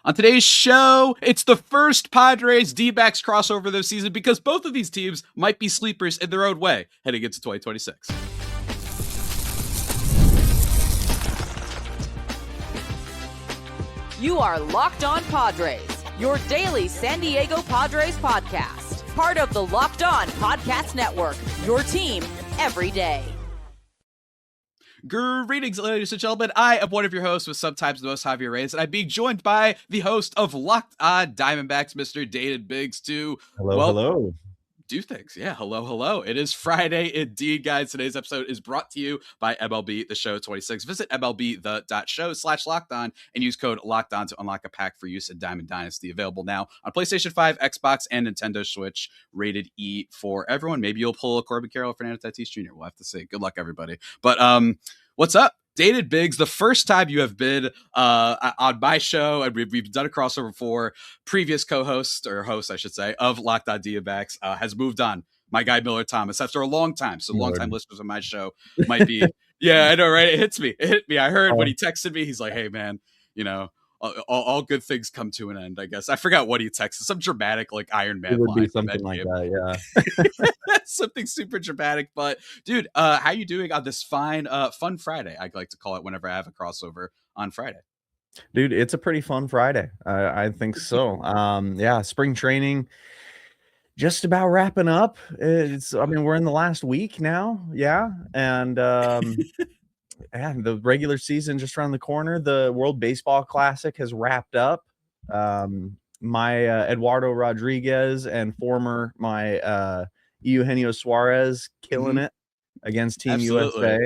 On today's show, it's the first Padres D-backs crossover this season because both of these teams might be sleepers in their own way heading into 2026. You are Locked On Padres, your daily San Diego Padres podcast. Part of the Locked On Podcast Network, your team every day. Greetings, ladies and gentlemen. I am one of your hosts with sometimes the most Javier Reyes, and I'm being joined by the host of Locked On Diamondbacks, Mr. Daynen Biggs, to hello. Do things. Yeah, hello. It is Friday indeed, guys. Today's episode is brought to you by MLB The Show 26. Visit MLBThe.show/lockedon and use code LOCKEDON to unlock a pack for use in Diamond Dynasty. Available now on PlayStation 5, Xbox, and Nintendo Switch. Rated E for everyone. Maybe you'll pull a Corbin, Carroll, or Fernando, Tatis Jr. We'll have to see. Good luck, everybody. But what's up? Daynen Biggs, the first time you have been on my show, and we've done a crossover for previous co-host, or host, I should say, of Locked On Diamondbacks, has moved on. My guy, Miller Thomas, after a long time. So long-time listeners of my show might be, yeah, I know, right? It hit me. I heard when he texted me, he's like, hey, man, you know, all good things come to an end, I guess. I forgot what he texted. Some dramatic, like, Iron Man line. It would line be something like that, yeah. Something super dramatic. But, dude, how you doing on this fun Friday? I like to call it whenever I have a crossover on Friday. Dude, it's a pretty fun Friday. I think so. Yeah, spring training just about wrapping up. We're in the last week now. Yeah. And and the regular season just around the corner. The World Baseball Classic has wrapped up. My Eduardo Rodriguez and my Eugenio Suarez killing it against Team USA.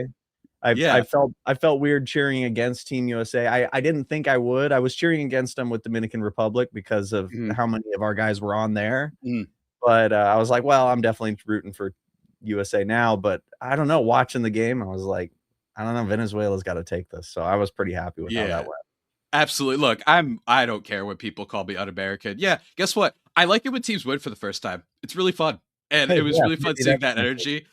I felt weird cheering against Team USA. I didn't think I would. I was cheering against them with Dominican Republic because of how many of our guys were on there. But I was like, well, I'm definitely rooting for USA now. But I don't know. Watching the game, I was like, I don't know. Venezuela's got to take this. So I was pretty happy with how that went. Absolutely. Look, I don't care what people call me un-American. Yeah, guess what? I like it when teams win for the first time. It's really fun. And it was really fun seeing that energy.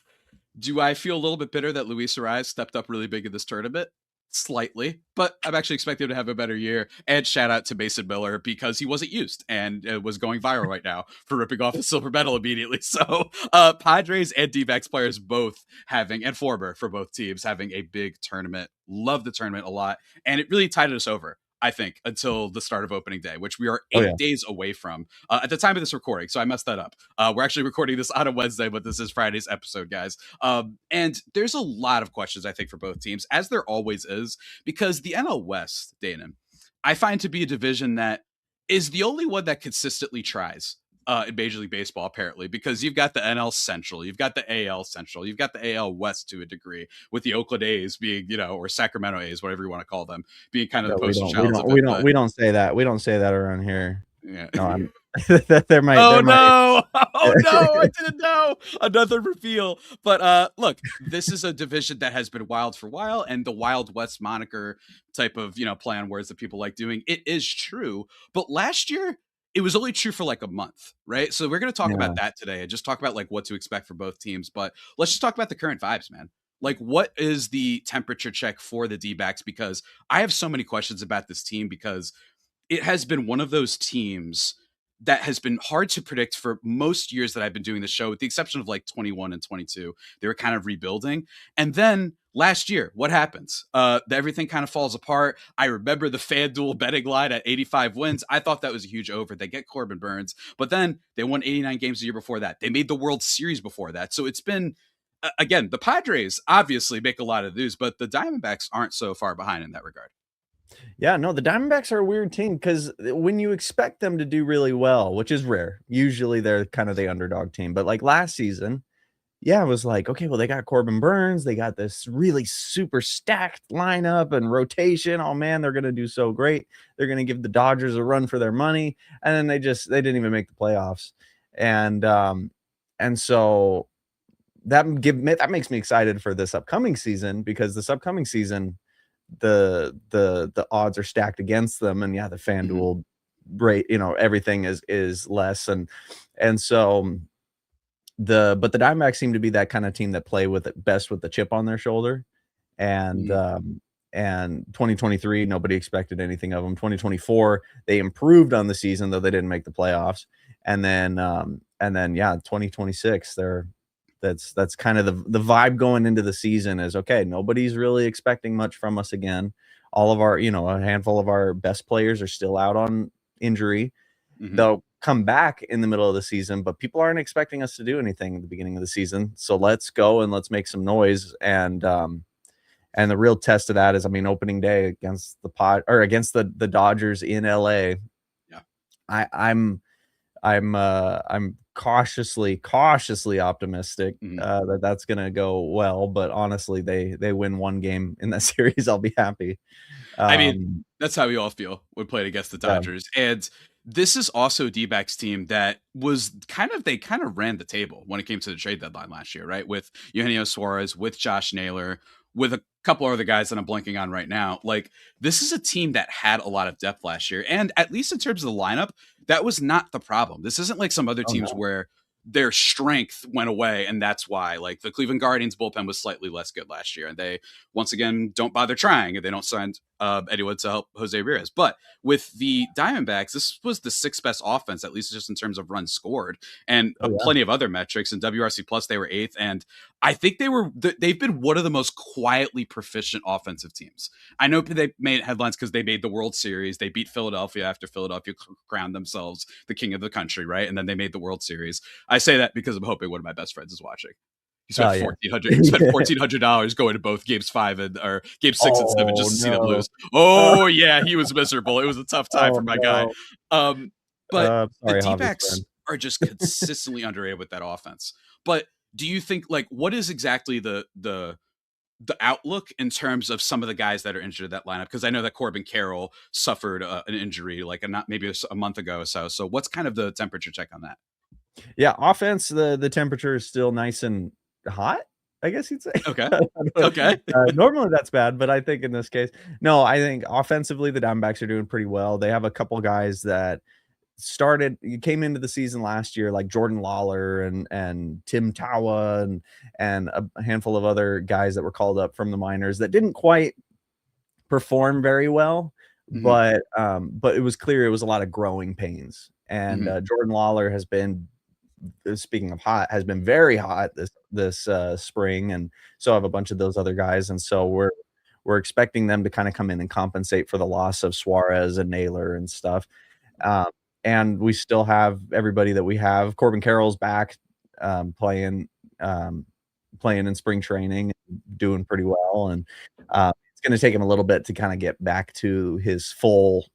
Do I feel a little bit bitter that Luis Reyes stepped up really big in this tournament? Slightly, but I'm actually expecting him to have a better year. And shout out to Mason Miller because he wasn't used and was going viral right now for ripping off the silver medal immediately. So Padres and D-backs players both having, and former for both teams, having a big tournament. Love the tournament a lot. And it really tied us over, I think, until the start of opening day, which we are 8 days away from at the time of this recording. So I messed that up. We're actually recording this on a Wednesday, but this is Friday's episode, guys. And there's a lot of questions, I think, for both teams, as there always is, because the NL West, Daynen, I find to be a division that is the only one that consistently tries in Major League Baseball, apparently, because you've got the NL Central, you've got the AL Central, you've got the AL West to a degree, with the Oakland A's being, or Sacramento A's, whatever you want to call them, being kind of the poster child of it. We don't say that. We don't say that around here. Yeah. No, Oh no! I didn't know. Another reveal. But look, this is a division that has been wild for a while, and the Wild West moniker type of play on words that people like doing, it is true. But last year, it was only true for like a month, right? So we're going to talk about that today and just talk about like what to expect for both teams. But let's just talk about the current vibes, man. Like, what is the temperature check for the D-backs? Because I have so many questions about this team, because it has been one of those teams that has been hard to predict for most years that I've been doing the show, with the exception of like 21 and 22. They were kind of rebuilding. And then last year, what happens? Everything kind of falls apart. I remember the FanDuel betting line at 85 wins. I thought that was a huge over. They get Corbin Burns, but then they won 89 games the year before that. They made the World Series before that. So it's been, again, the Padres obviously make a lot of news, but the Diamondbacks aren't so far behind in that regard. Yeah, no, the Diamondbacks are a weird team, because when you expect them to do really well, which is rare, usually they're kind of the underdog team. But like last season, it was like, okay, well, they got Corbin Burns. They got this really super stacked lineup and rotation. Oh, man, they're going to do so great. They're going to give the Dodgers a run for their money. And then they didn't even make the playoffs. And so that makes me excited for this upcoming season, because this upcoming season, the odds are stacked against them, and the FanDuel rate, everything is less, and so the Diamondbacks seem to be that kind of team that play with it best with the chip on their shoulder, and and 2023, nobody expected anything of them. 2024, they improved on the season, though they didn't make the playoffs. And then 2026, that's kind of the vibe going into the season is, okay, nobody's really expecting much from us again. All of our, a handful of our best players are still out on injury. They'll come back in the middle of the season, but people aren't expecting us to do anything at the beginning of the season. So let's go and let's make some noise. And the real test of that is, opening day against against the Dodgers in LA. Yeah. I'm cautiously optimistic that's going to go well, but honestly, they win one game in that series, I'll be happy. That's how we all feel when playing against the Dodgers. Yeah. And this is also D-backs team that was they kind of ran the table when it came to the trade deadline last year, right? With Eugenio Suarez, with Josh Naylor, with a couple other guys that I'm blanking on right now. Like, this is a team that had a lot of depth last year. And at least in terms of the lineup, that was not the problem. This isn't like some other teams where their strength went away, and that's why, like, the Cleveland Guardians bullpen was slightly less good last year, and they once again don't bother trying, and they don't sign anyone to help Jose Reyes. But with the Diamondbacks, this was the sixth best offense, at least just in terms of runs scored, and plenty of other metrics. In WRC plus, they were eighth, and I think they've been one of the most quietly proficient offensive teams. I know they made headlines because they made the World Series. They beat Philadelphia after Philadelphia crowned themselves the king of the country, right? And then they made the World Series. I say that because I'm hoping one of my best friends is watching. He spent $1,400 going to both games 5 or game 6 and 7 just to see them lose. Oh yeah, he was miserable. It was a tough time for my guy. But the D-backs are just consistently underrated with that offense. But do you think, like, what is exactly the outlook in terms of some of the guys that are injured in that lineup? Because I know that Corbin Carroll suffered an injury maybe a month ago or so. So what's kind of the temperature check on that? Yeah, offense, the temperature is still nice and hot, I guess you'd say. Okay. Okay. Normally that's bad, but I think in this case, no, I think offensively the Diamondbacks are doing pretty well. They have a couple guys that came into the season last year, like Jordan Lawler and Tim Tawa and a handful of other guys that were called up from the minors that didn't quite perform very well, but it was clear it was a lot of growing pains. And Jordan Lawler has been, speaking of hot, has been very hot this spring, and so have a bunch of those other guys. And so we're expecting them to kind of come in and compensate for the loss of Suarez and Naylor and stuff. And we still have everybody that we have. Corbin Carroll's back, playing in spring training, doing pretty well. And it's going to take him a little bit to kind of get back to his full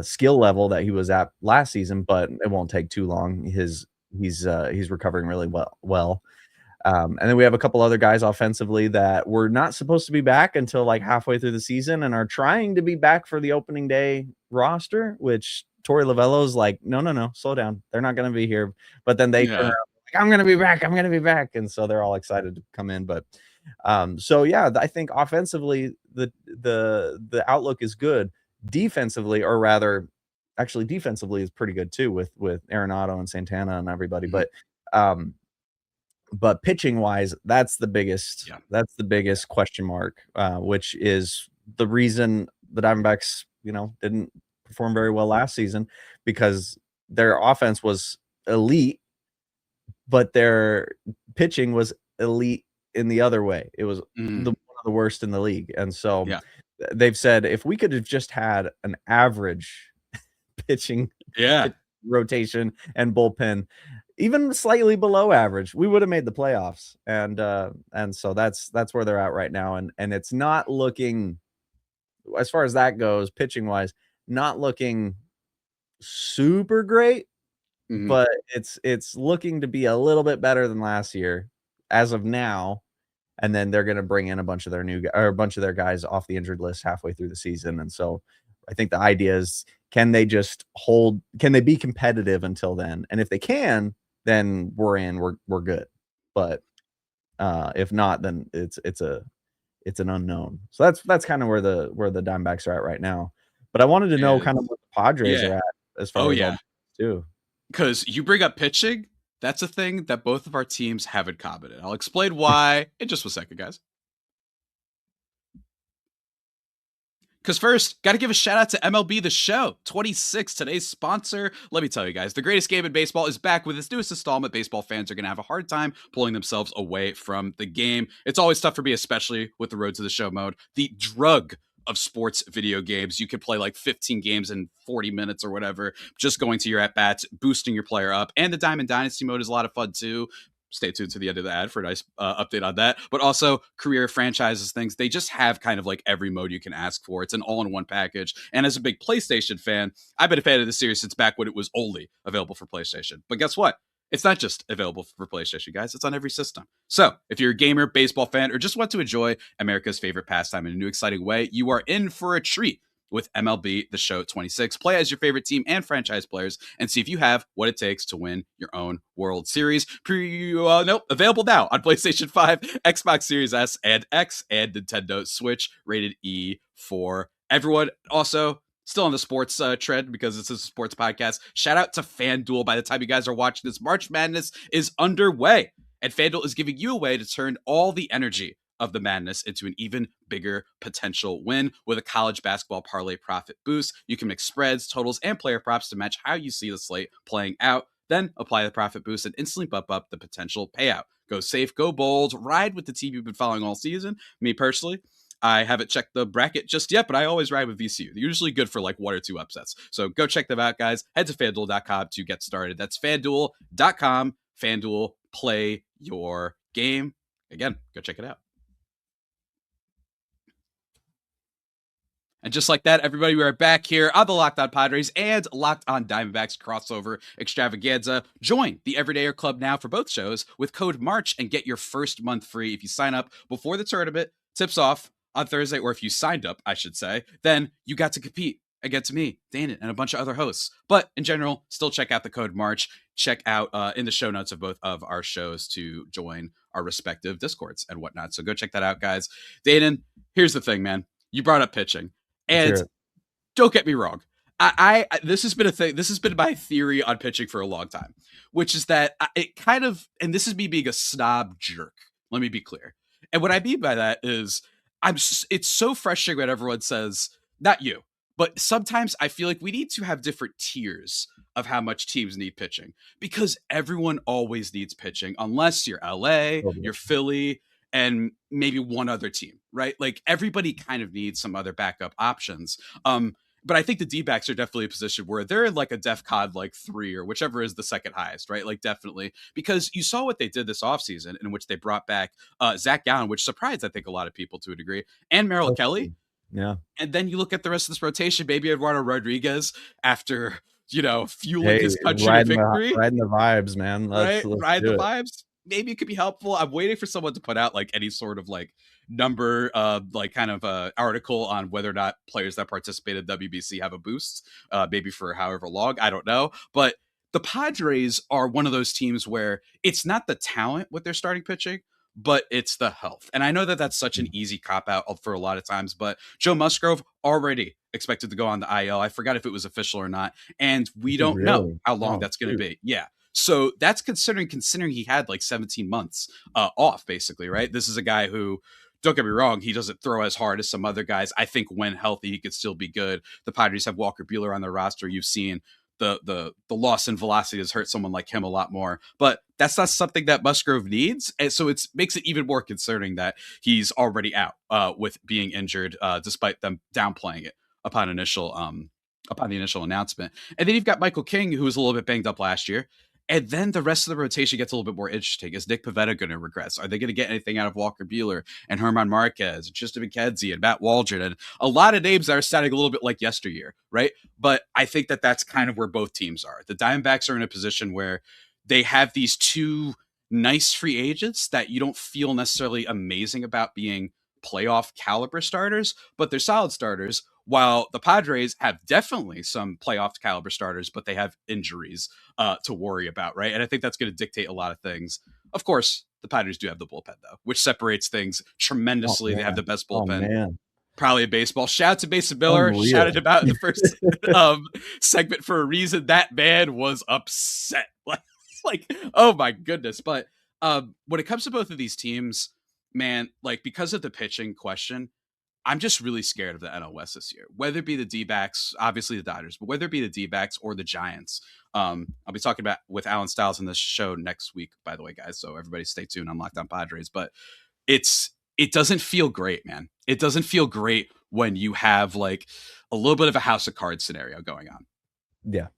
skill level that he was at last season, but it won't take too long. He's recovering really well. And then we have a couple other guys offensively that were not supposed to be back until like halfway through the season and are trying to be back for the opening day roster, which Torey Lovello's like, no, slow down. They're not going to be here. But then they turn around, like, I'm going to be back. And so they're all excited to come in. But so yeah, I think offensively the outlook is good. Defensively, or rather, actually defensively is pretty good too with Arenado and Santana and everybody. But pitching wise, that's the biggest question mark, which is the reason the Diamondbacks, didn't perform very well last season, because their offense was elite, but their pitching was elite in the other way. It was one of the worst in the league. And so they've said, if we could have just had an average pitching rotation and bullpen, even slightly below average, we would have made the playoffs. And so that's where they're at right now. And it's not looking, as far as that goes, pitching wise, not looking super great, but it's looking to be a little bit better than last year as of now. And then they're going to bring in a bunch of their guys off the injured list halfway through the season. And so I think the idea is, can they be competitive until then? And if they can, then we're good. But if not, then it's an unknown. So that's kind of where the Diamondbacks are at right now. But I wanted to know kind of what the Padres are at as far as too. Because you bring up pitching, that's a thing that both of our teams have in common. I'll explain why in just a second, guys. Because first, got to give a shout out to MLB The Show 26, today's sponsor. Let me tell you guys, the greatest game in baseball is back with its newest installment. Baseball fans are going to have a hard time pulling themselves away from the game. It's always tough for me, especially with the Road to the Show mode. The drug of sports video games. You could play like 15 games in 40 minutes or whatever, just going to your at-bats, boosting your player up. And the Diamond Dynasty mode is a lot of fun too. Stay tuned to the end of the ad for a nice update on that. But also career franchises, things. They just have kind of like every mode you can ask for. It's an all-in-one package. And as a big PlayStation fan, I've been a fan of the series since back when it was only available for PlayStation. But guess what? It's not just available for PlayStation, guys. It's on every system. So if you're a gamer, baseball fan, or just want to enjoy America's favorite pastime in a new exciting way, you are in for a treat with MLB The Show 26. Play as your favorite team and franchise players and see if you have what it takes to win your own World Series. Available now on PlayStation 5, Xbox Series S and X, and Nintendo Switch, rated E for everyone. Also, still on the sports trend because this is a sports podcast. Shout out to FanDuel. By the time you guys are watching this, March Madness is underway, and FanDuel is giving you a way to turn all the energy of the madness into an even bigger potential win with a college basketball parlay profit boost. You can mix spreads, totals, and player props to match how you see the slate playing out. Then apply the profit boost and instantly bump up the potential payout. Go safe, go bold, ride with the team you've been following all season. Me personally, I haven't checked the bracket just yet, but I always ride with VCU. They're usually good for like one or two upsets. So go check them out, guys. Head to FanDuel.com to get started. That's FanDuel.com. FanDuel, play your game. Again, go check it out. And just like that, everybody, we are back here on the Locked On Padres and Locked On Diamondbacks crossover extravaganza. Join the Everydayer Club now for both shows with code MARCH and get your first month free if you sign up before the tournament tips off on Thursday, or if you signed up, I should say, then you got to compete against me, Daynen, and a bunch of other hosts. But in general, still check out the code MARCH. Check out in the show notes of both of our shows to join our respective Discords and whatnot. So go check that out, guys. Daynen, here's the thing, man. You brought up pitching. And don't get me wrong. I this has been a thing. This has been my theory on pitching for a long time, which is that it kind of, and this is me being a snob jerk. Let me be clear. And what I mean by that is it's so frustrating when everyone says, not you, but sometimes I feel like we need to have different tiers of how much teams need pitching, because everyone always needs pitching unless you're LA, you're Philly, and maybe one other team, right? Like everybody kind of needs some other backup options. But I think the D-backs are definitely a position where they're in like a DEFCON like 3 or whichever is the second highest, right? Like definitely, because you saw what they did this offseason in which they brought back Zach Gallen, which surprised, I think, a lot of people to a degree, and Merrill Kelly. Yeah. And then you look at the rest of this rotation, maybe Eduardo Rodriguez after, fueling his country to victory. Riding the vibes, man. Let's ride the vibes. Maybe it could be helpful. I'm waiting for someone to put out like any sort of like number, like kind of article on whether or not players that participated in WBC have a boost, maybe for however long. I don't know. But the Padres are one of those teams where it's not the talent with their starting pitching, but it's the health. And I know that that's such an easy cop out for a lot of times, but Joe Musgrove already expected to go on the IL. I forgot if it was official or not. And we don't know how long that's going to be. Yeah. So that's considering he had like 17 months off, basically, right? This is a guy who, don't get me wrong, he doesn't throw as hard as some other guys. I think when healthy, he could still be good. The Padres have Walker Buehler on their roster. You've seen the loss in velocity has hurt someone like him a lot more, but that's not something that Musgrove needs. And so it makes it even more concerning that he's already out with being injured, despite them downplaying it upon the initial announcement. And then you've got Michael King, who was a little bit banged up last year. And then the rest of the rotation gets a little bit more interesting. Is Nick Pivetta going to regress? Are they going to get anything out of Walker Buehler and Herman Marquez and Tristan McKenzie and Matt Waldschmidt and a lot of names that are sounding a little bit like yesteryear, right? But I think that that's kind of where both teams are. The Diamondbacks are in a position where they have these two nice free agents that you don't feel necessarily amazing about being playoff caliber starters, but they're solid starters. While the Padres have definitely some playoff caliber starters, but they have injuries to worry about, right? And I think that's going to dictate a lot of things. Of course, the Padres do have the bullpen, though, which separates things tremendously. They have the best bullpen probably in baseball. Shout out to Mason Miller. Shouted about in the first segment for a reason. That man was upset. Like, oh my goodness. But when it comes to both of these teams, man, like because of the pitching question, I'm just really scared of the NL West this year, whether it be the D-backs, obviously the Dodgers, but whether it be the D-backs or the Giants. I'll be talking about with Alan Stiles on this show next week, by the way, guys. So everybody stay tuned on Locked On Padres. But it doesn't feel great, man. It doesn't feel great when you have like a little bit of a house of cards scenario going on. Yeah.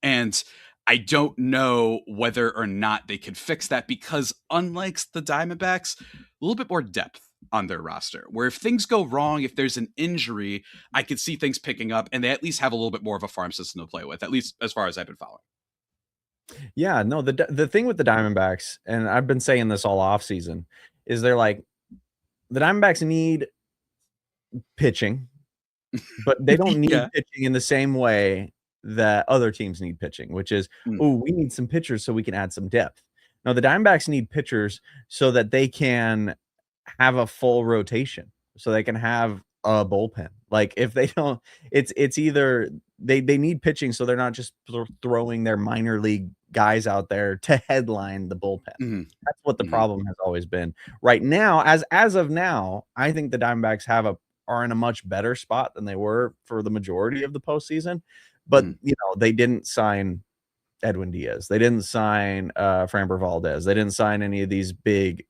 And I don't know whether or not they can fix that because unlike the Diamondbacks, a little bit more depth on their roster, where if things go wrong, if there's an injury, I could see things picking up and they at least have a little bit more of a farm system to play with, at least as far as I've been following. Yeah, no, the thing with the Diamondbacks, and I've been saying this all off season, is they're like, the Diamondbacks need pitching, but they don't need pitching in the same way that other teams need pitching, which is, we need some pitchers so we can add some depth. Now, the Diamondbacks need pitchers so that they can have a full rotation, so they can have a bullpen. Like if they don't, it's either they need pitching so they're not just throwing their minor league guys out there to headline the bullpen. That's what the problem has always been. Right now, as of now, I think the Diamondbacks are in a much better spot than they were for the majority of the postseason. But you know, they didn't sign Edwin Diaz. They didn't sign Framber Valdez. They didn't sign any of these big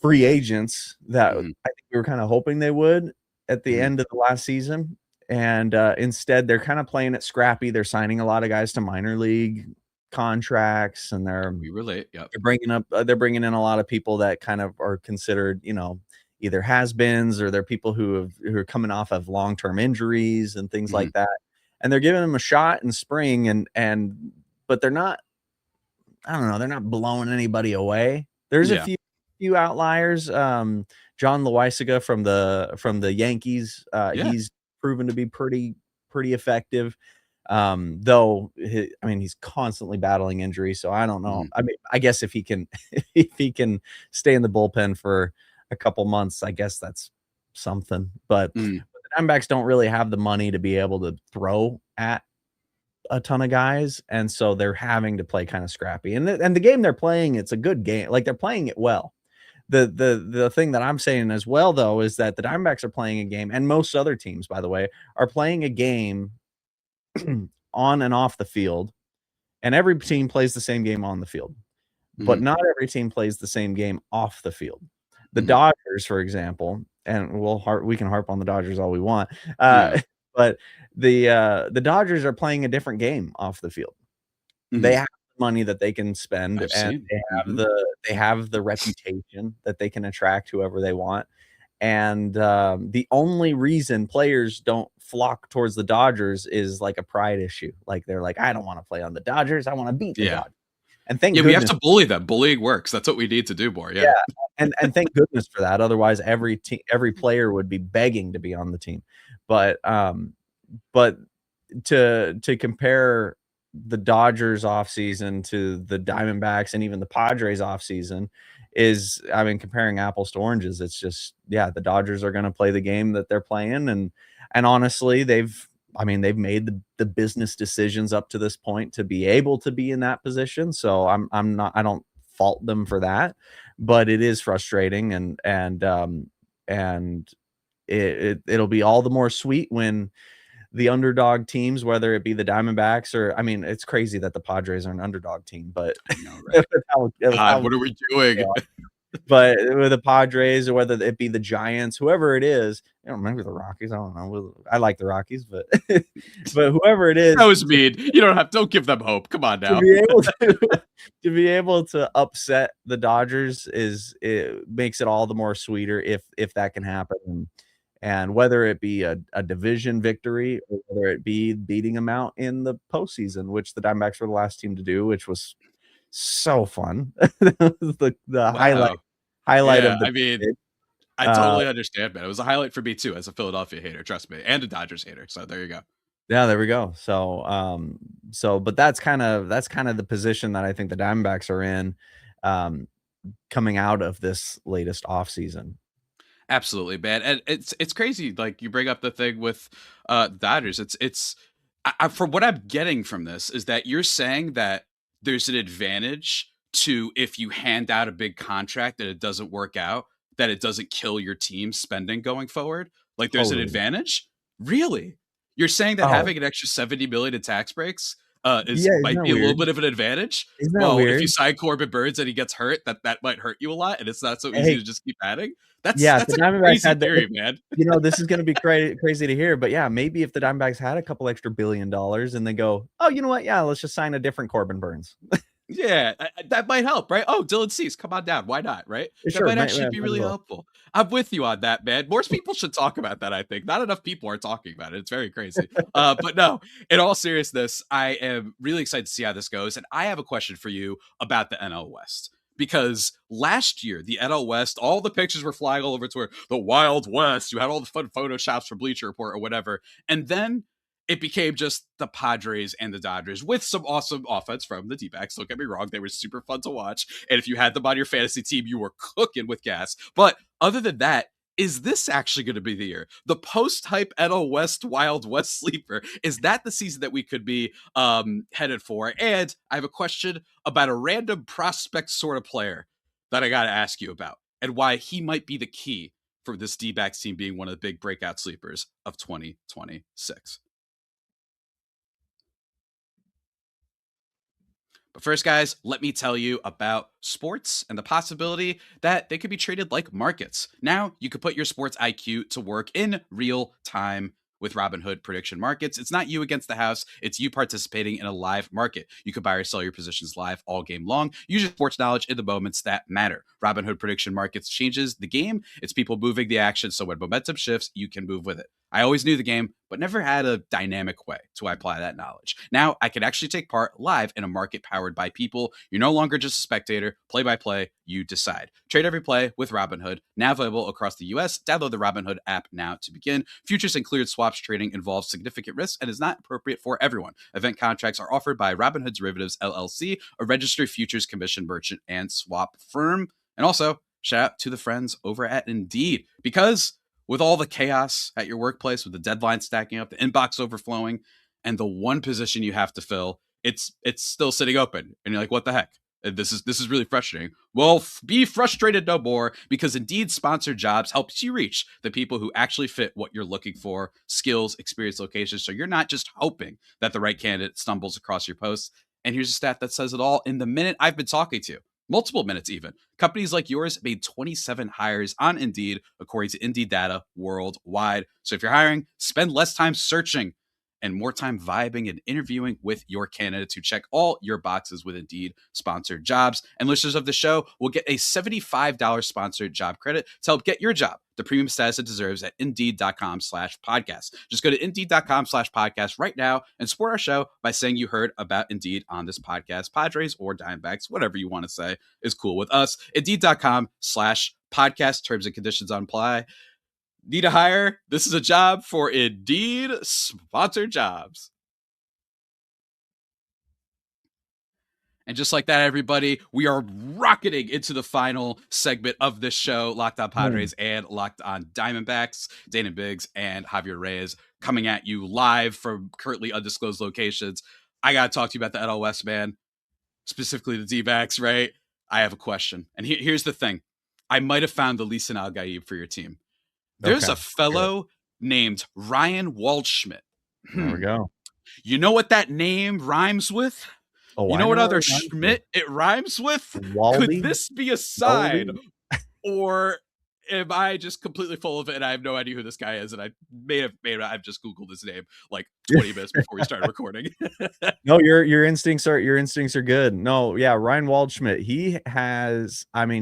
free agents that I think we were kind of hoping they would at the end of the last season. And instead, they're kind of playing it scrappy. They're signing a lot of guys to minor league contracts, and they're bringing in a lot of people that kind of are considered, you know, either has-beens or they're people who are coming off of long-term injuries and things like that. And they're giving them a shot in spring, but they're not, I don't know, they're not blowing anybody away. There's a few outliers. John Loaisiga from the Yankees, he's proven to be pretty effective. Though he's constantly battling injury, so I don't know. I mean, I guess if he can stay in the bullpen for a couple months, I guess that's something. But the Diamondbacks don't really have the money to be able to throw at a ton of guys, and so they're having to play kind of scrappy. And the game they're playing, it's a good game. Like, they're playing it well. The thing that I'm saying as well, though, is that the Diamondbacks are playing a game, and most other teams, by the way, are playing a game on and off the field, and every team plays the same game on the field, but not every team plays the same game off the field. The Dodgers, for example, and we can harp on the Dodgers all we want, but the Dodgers are playing a different game off the field. They have money that they can spend, and they have the reputation that they can attract whoever they want. And the only reason players don't flock towards the Dodgers is like a pride issue. Like, they're like, I don't want to play on the Dodgers. I want to beat the Dodgers. And thank goodness, we have to bully them. Bullying works. That's what we need to do more. Yeah. And thank goodness for that. Otherwise, every player would be begging to be on the team. But to compare the Dodgers offseason to the Diamondbacks and even the Padres offseason is, I mean, comparing apples to oranges. It's just, the Dodgers are going to play the game that they're playing. And honestly, they've made the business decisions up to this point to be able to be in that position. So I don't fault them for that, but it is frustrating. And it'll be all the more sweet when the underdog teams, whether it be the Diamondbacks or, I mean, it's crazy that the Padres are an underdog team, but I know, right? What are we doing? But with the Padres, or whether it be the Giants, whoever it is, I don't remember the Rockies. I don't know. I like the Rockies, but whoever it is, that was mean. You don't give them hope. Come on now. To be able to upset the Dodgers makes it all the more sweeter if that can happen. And whether it be a division victory or whether it be beating them out in the postseason, which the Diamondbacks were the last team to do, which was so fun. the highlight of the. I mean, I totally understand, man. It was a highlight for me too, as a Philadelphia hater, trust me, and a Dodgers hater. So there you go. Yeah, there we go. So, but that's kind of the position that I think the Diamondbacks are in, coming out of this latest offseason. Absolutely, man. And it's crazy. Like, you bring up the thing with Dodgers. It's from what I'm getting from this is that you're saying that there's an advantage to if you hand out a big contract and it doesn't work out, that it doesn't kill your team spending going forward? Like there's an advantage? Really? You're saying that having an extra 70 million in tax breaks might be a little bit of an advantage? Isn't that Well, if weird? you sign Corbin Burns and he gets hurt, that might hurt you a lot, and it's not so easy Hey, to just keep adding. That's the a Diamondbacks crazy had theory, man. this is going to be crazy to hear, but yeah, maybe if the Diamondbacks had a couple extra $1 billion and they go, oh, you know what? Yeah, let's just sign a different Corbin Burns. Yeah, that might help, right? Oh, Dylan Cease, come on down. Why not, right? Sure, That might actually be really helpful. I'm with you on that, man. More people should talk about that, I think. Not enough people are talking about it. It's very crazy. But no, in all seriousness, I am really excited to see how this goes. And I have a question for you about the NL West. Because last year, the NL West, all the pictures were flying all over Twitter. The Wild West. You had all the fun Photoshops from Bleacher Report or whatever. And then it became just the Padres and the Dodgers with some awesome offense from the D-backs. Don't get me wrong. They were super fun to watch. And if you had them on your fantasy team, you were cooking with gas. But other than that, is this actually going to be the year? The post-hype NL West Wild West sleeper, is that the season that we could be headed for? And I have a question about a random prospect sort of player that I got to ask you about and why he might be the key for this D-backs team being one of the big breakout sleepers of 2026. But first, guys, let me tell you about sports and the possibility that they could be traded like markets. Now, you could put your sports IQ to work in real time with Robinhood prediction markets. It's not you against the house. It's you participating in a live market. You could buy or sell your positions live all game long. Use your sports knowledge in the moments that matter. Robinhood prediction markets changes the game. It's people moving the action. So when momentum shifts, you can move with it. I always knew the game, but never had a dynamic way to apply that knowledge. Now I can actually take part live in a market powered by people. You're no longer just a spectator. Play by play, you decide. Trade every play with Robinhood, now available across the US. Download the Robinhood app now to begin. Futures and cleared swaps trading involves significant risk and is not appropriate for everyone. Event contracts are offered by Robinhood Derivatives LLC, a registered futures commission merchant and swap firm. And also, shout out to the friends over at Indeed, because with all the chaos at your workplace, with the deadline stacking up, the inbox overflowing, and the one position you have to fill, it's still sitting open. And you're like, what the heck? This is really frustrating. Well, be frustrated no more, because Indeed sponsored jobs helps you reach the people who actually fit what you're looking for, skills, experience, locations. So you're not just hoping that the right candidate stumbles across your posts. And here's a stat that says it all. In the minute I've been talking to you, multiple minutes even, companies like yours made 27 hires on Indeed, according to Indeed data worldwide. So if you're hiring, spend less time searching and more time vibing and interviewing with your candidates who check all your boxes with Indeed sponsored jobs. And listeners of the show will get a $75 sponsored job credit to help get your job the premium status it deserves at Indeed.com/podcast. Just go to Indeed.com/podcast right now and support our show by saying you heard about Indeed on this podcast. Padres or Diamondbacks, whatever you want to say is cool with us. Indeed.com/podcast. Terms and conditions apply. Need a hire? This is a job for Indeed sponsored jobs. And just like that, everybody, we are rocketing into the final segment of this show. Locked On Padres and Locked On Diamondbacks. Daynen Biggs and Javier Reyes coming at you live from currently undisclosed locations. I got to talk to you about the NL West, man. Specifically the D-backs, right? I have a question. And here's the thing. I might have found the Leeson Al-Gaib for your team. There's a fellow named Ryan Waldschmidt. There we go. You know what that name rhymes with? Oh, you know what other Schmidt it rhymes with? Waldy? Could this be a sign? Or am I just completely full of it and I have no idea who this guy is? And I I've just Googled his name like 20 minutes before we started recording. No, your instincts are good. No, yeah, Ryan Waldschmidt.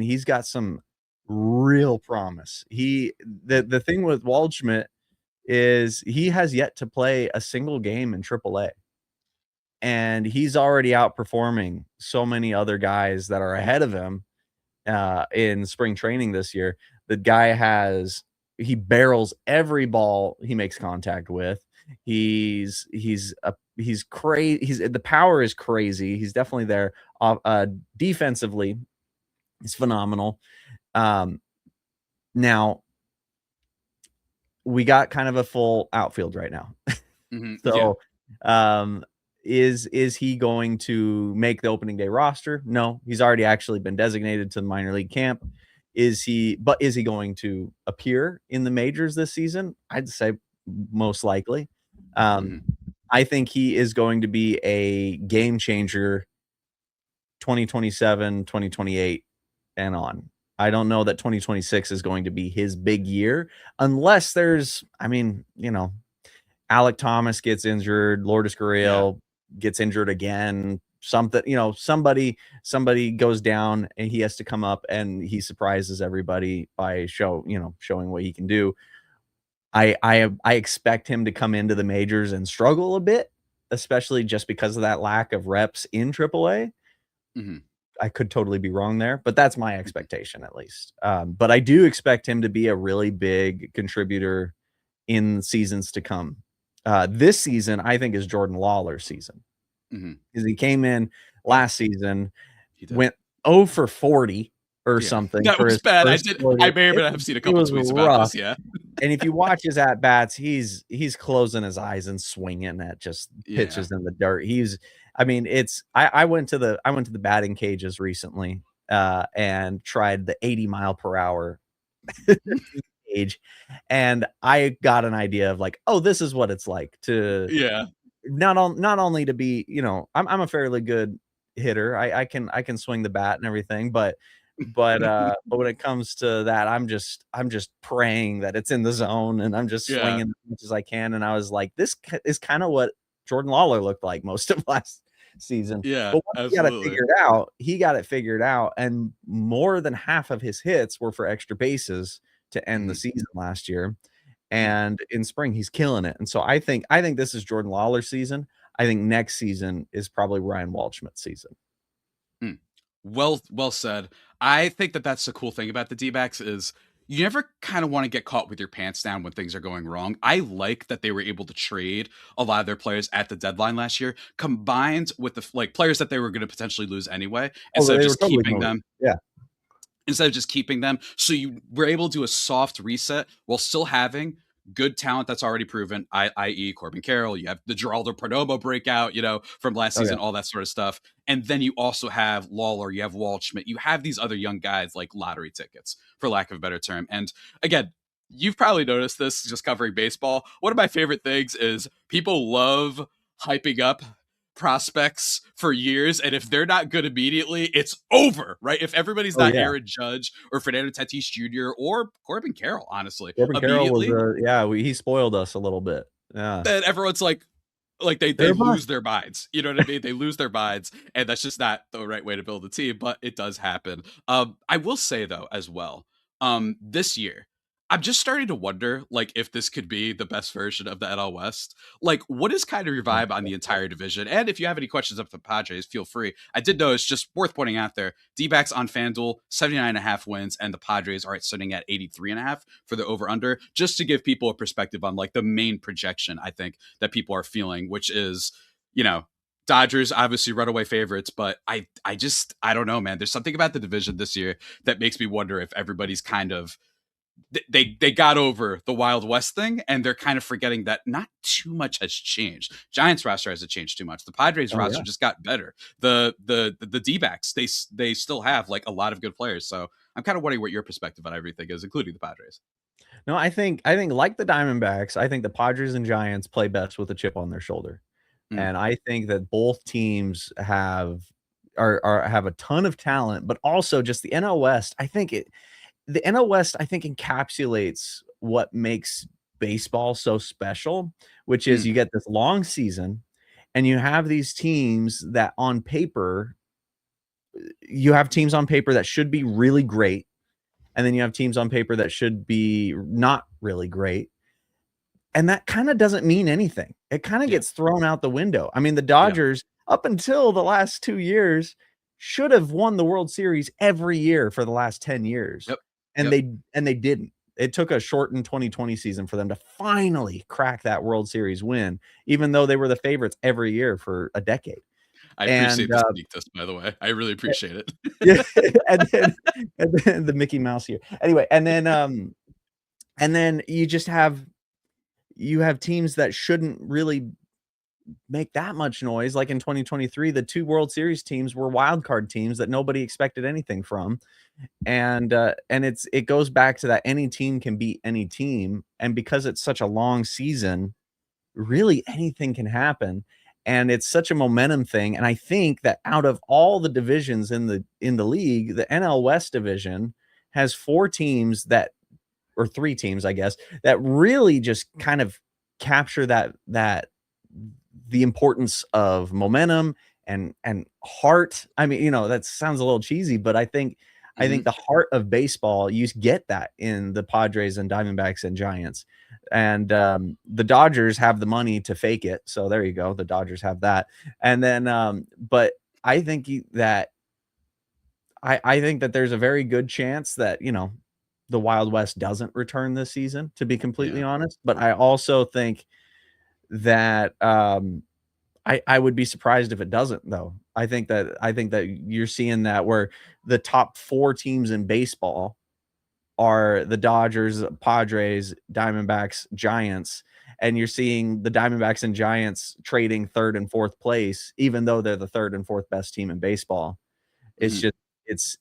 He's got some real promise. The thing with Waldschmidt is he has yet to play a single game in AAA. And he's already outperforming so many other guys that are ahead of him in spring training this year. The guy he barrels every ball he makes contact with. He's crazy. The power is crazy. He's definitely there. Defensively, he's phenomenal. Now we got kind of a full outfield right now. So, yeah. Is he going to make the opening day roster? No, he's already actually been designated to the minor league camp. Is he going to appear in the majors this season? I'd say most likely. I think he is going to be a game changer 2027, 2028 and on. I don't know that 2026 is going to be his big year unless there's, Alec Thomas gets injured, Lourdes Gurriel gets injured again, something, somebody goes down and he has to come up and he surprises everybody by showing what he can do. I expect him to come into the majors and struggle a bit, especially just because of that lack of reps in AAA. I could totally be wrong there, but that's my expectation at least. But I do expect him to be a really big contributor in seasons to come. This season, I think, is Jordan Lawler's season. Because he came in last season, went 0 for 40 or something. That was bad. I may or may not have seen a couple tweets about this, And if you watch his at-bats, he's closing his eyes and swinging at just pitches in the dirt. I went to the batting cages recently and tried the 80 mile per hour cage, and I got an idea of like, oh, this is what it's like to not only to be, I'm a fairly good hitter. I can swing the bat and everything, but when it comes to that, I'm just praying that it's in the zone and I'm just swinging as much as I can. And I was like, this is kind of what Jordan Lawler looked like most of last season. But once he got it figured out, and more than half of his hits were for extra bases to end the season last year. And in spring, he's killing it. And so I think this is Jordan Lawler's season. I think next season is probably Ryan Waldschmidt's season. Well said. I think that's the cool thing about the D-backs is you never kind of want to get caught with your pants down when things are going wrong. I like that they were able to trade a lot of their players at the deadline last year, combined with the players that they were going to potentially lose anyway, instead of just keeping them. Instead of just keeping them. So you were able to do a soft reset while still having good talent that's already proven, i.e. Corbin Carroll. You have the Geraldo Perdomo breakout, from last season, all that sort of stuff. And then you also have Lawler, you have Waldschmidt, you have these other young guys like lottery tickets, for lack of a better term. And again, you've probably noticed this just covering baseball. One of my favorite things is people love hyping up prospects for years, and if they're not good immediately, it's over, right? If everybody's not Aaron Judge or Fernando Tatis Jr. or Corbin Carroll, honestly, Carroll was he spoiled us a little bit. Yeah, then everyone's like they lose their minds. You know what I mean? They lose their minds, and that's just not the right way to build a team. But it does happen. I will say though, as well, this year, I'm just starting to wonder, if this could be the best version of the NL West. What is kind of your vibe on the entire division? And if you have any questions up the Padres, feel free. I did know it's just worth pointing out there. D-backs on FanDuel, 79.5 wins, and the Padres are sitting at 83.5 for the over-under, just to give people a perspective on, the main projection, I think, that people are feeling, which is, Dodgers, obviously runaway favorites, but I don't know, man. There's something about the division this year that makes me wonder if everybody's kind of, they got over the Wild West thing, and they're kind of forgetting that not too much has changed. Giants roster hasn't changed too much. The Padres roster just got better. The D-backs, they still have a lot of good players. So I'm kind of wondering what your perspective on everything is, including the Padres. No, I think like the Diamondbacks, I think the Padres and Giants play best with a chip on their shoulder. And I think that both teams have a ton of talent, but also just the NL West. The NL West, I think, encapsulates what makes baseball so special, which is you get this long season and you have these teams that on paper, that should be really great. And then you have teams on paper that should be not really great. And that kind of doesn't mean anything. It kind of gets thrown out the window. I mean, the Dodgers, up until the last 2 years, should have won the World Series every year for the last 10 years. And they didn't. It took a shortened 2020 season for them to finally crack that World Series win, even though they were the favorites every year for a decade. I appreciate the sneak test, by the way. I really appreciate it. and then the Mickey Mouse here. Anyway, and then you just have teams that shouldn't really make that much noise. Like in 2023, the 2 World Series teams were wild card teams that nobody expected anything from. And it goes back to that any team can beat any team. And because it's such a long season, really anything can happen. And it's such a momentum thing. And I think that out of all the divisions in the league, the NL West division has 4 teams that, or 3 teams, I guess, that really just kind of capture that the importance of momentum and heart. I mean, that sounds a little cheesy, but I think the heart of baseball, you get that in the Padres and Diamondbacks and Giants. And the Dodgers have the money to fake it. So there you go. The Dodgers have that. And then, but I think that I think that there's a very good chance that, the Wild West doesn't return this season, to be completely honest. But I also think that I would be surprised if it doesn't, though. I think that you're seeing that where the top 4 teams in baseball are the Dodgers, Padres, Diamondbacks, Giants, and you're seeing the Diamondbacks and Giants trading 3rd and 4th place, even though they're the 3rd and 4th best team in baseball. It's just it's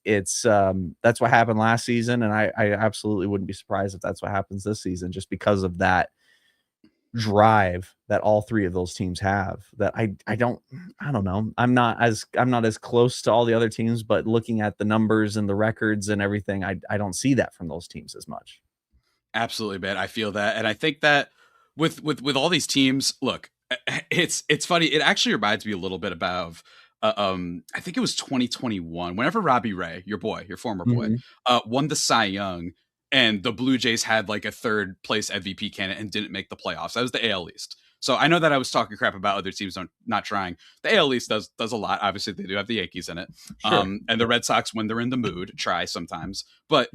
that's what happened last season, and I absolutely wouldn't be surprised if that's what happens this season, just because of that drive that all 3 of those teams have. That I don't know. I'm not as close to all the other teams, but looking at the numbers and the records and everything, I don't see that from those teams as much. Absolutely, man. I feel that. And I think that with all these teams, look, it's funny. It actually reminds me a little bit about I think it was 2021, whenever Robbie Ray, your former boy, won the Cy Young, and the Blue Jays had like a 3rd place MVP candidate and didn't make the playoffs. That was the AL East. So I know that I was talking crap about other teams not trying. The AL East does a lot. Obviously, they do have the Yankees in it. Sure. And the Red Sox, when they're in the mood, try sometimes. But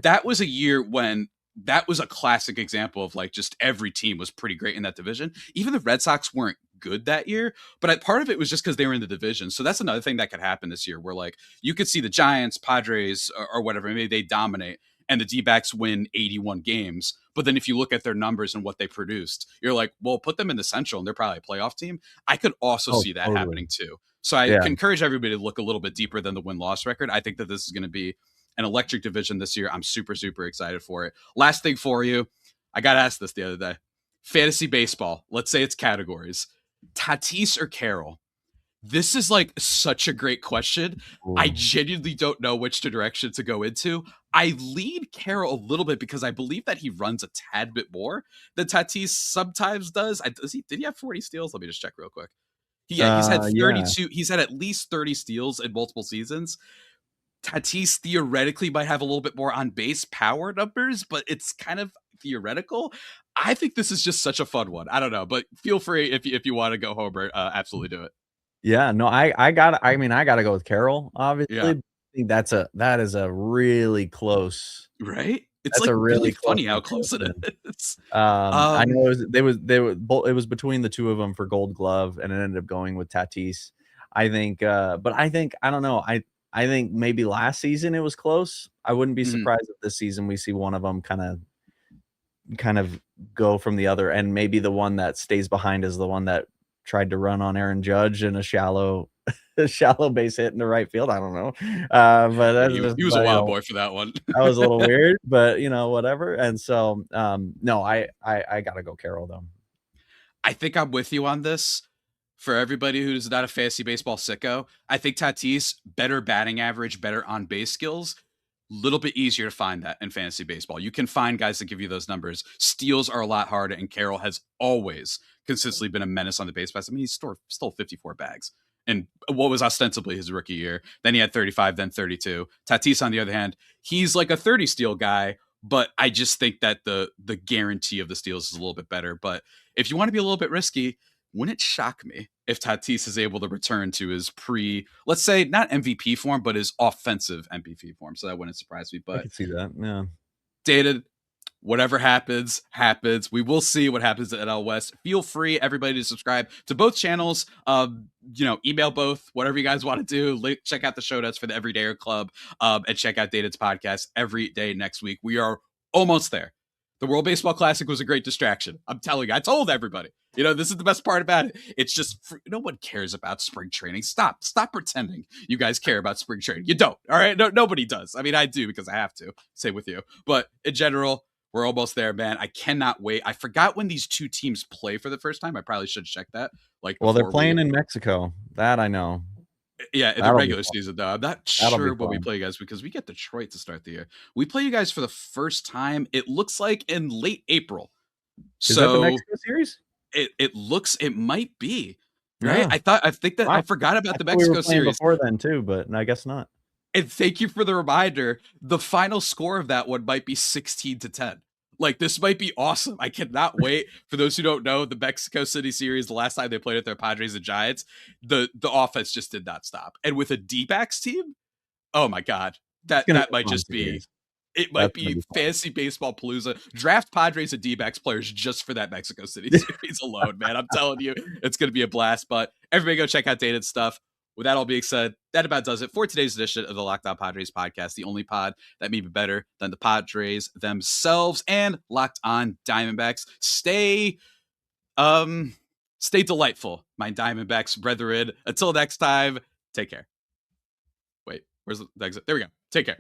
that was a year when that was a classic example of like just every team was pretty great in that division. Even the Red Sox weren't good that year, but part of it was just because they were in the division. So that's another thing that could happen this year, where like you could see the Giants, Padres, or whatever, maybe they dominate and the D-backs win 81 games. But then if you look at their numbers and what they produced, you're like, well, put them in the Central and they're probably a playoff team. I could also see that happening too. So I encourage everybody to look a little bit deeper than the win-loss record. I think that this is going to be an electric division this year. I'm super, super excited for it. Last thing for you, I got asked this the other day. Fantasy baseball, let's say it's categories. Tatis or Carroll? This is like such a great question. I genuinely don't know which direction to go into. I lead Carroll a little bit because I believe that he runs a tad bit more than Tatis sometimes does. Did he have 40 steals? Let me just check real quick. He's had 32. Yeah. He's had at least 30 steals in multiple seasons. Tatis theoretically might have a little bit more on base power numbers, but it's kind of theoretical. I think this is just such a fun one. I don't know, but feel free if you want to go Homer, absolutely do it. Yeah, no, I gotta go with Carroll, obviously. Yeah. I think that is a really close, right? It's like really funny how close it is. I know it was between the 2 of them for Gold Glove, and it ended up going with Tatis. I think, but I don't know. I think maybe last season it was close. I wouldn't be surprised if this season we see one of them kind of go from the other, and maybe the one that stays behind is the one that tried to run on Aaron Judge in a shallow base hit in the right field. I don't know. But he was a wild boy for that one. That was a little weird, but whatever. And so, no, I gotta go Carroll though. I think I'm with you on this. For everybody who's not a fantasy baseball sicko, I think Tatis, better batting average, better on base skills, little bit easier to find that in fantasy baseball. You can find guys that give you those numbers. Steals are a lot harder, and Carroll has always consistently been a menace on the base pass. I mean, he stole 54 bags in what was ostensibly his rookie year. Then he had 35, then 32. Tatis, on the other hand, he's like a 30 steal guy, but I just think that the guarantee of the steals is a little bit better. But if you want to be a little bit risky, wouldn't it shock me if Tatis is able to return to his let's say not MVP form, but his offensive MVP form? So that wouldn't surprise me. But I can see that. Yeah. Dated, whatever happens. We will see what happens at NL West. Feel free, everybody, to subscribe to both channels. Email both, whatever you guys want to do. Check out the show notes for the Everydayer Club, and check out Dated's podcast every day next week. We are almost there. The World Baseball Classic was a great distraction. I'm telling you, I told everybody. This is the best part about it. It's just no one cares about spring training. Stop pretending you guys care about spring training. You don't. All right, no, nobody does. I mean, I do because I have to. Same with you. But in general, we're almost there, man. I cannot wait. I forgot when these two teams play for the first time. I probably should check that. Well, they're playing in Mexico. That I know. Yeah, in the regular season, though. I'm not sure when we play you guys because we get Detroit to start the year. We play you guys for the first time, it looks like, in late April. Is that the Mexico series? It might be. Right? Yeah. I forgot about the Mexico series before then, too, but I guess not. And thank you for the reminder. The final score of that one might be 16-10. Like, this might be awesome. I cannot wait. For those who don't know, the Mexico City series, the last time they played at their Padres and Giants, the offense just did not stop. And with a D-backs team, oh my God, that might just be, it might be fantasy baseball palooza. Draft Padres and D-backs players just for that Mexico City series alone, man. I'm telling you, it's going to be a blast. But everybody go check out Daynen's stuff. With that all being said, that about does it for today's edition of the Locked On Padres podcast, the only pod that may be better than the Padres themselves and Locked On Diamondbacks. Stay delightful, my Diamondbacks brethren. Until next time, take care. Wait, where's the exit? There we go. Take care.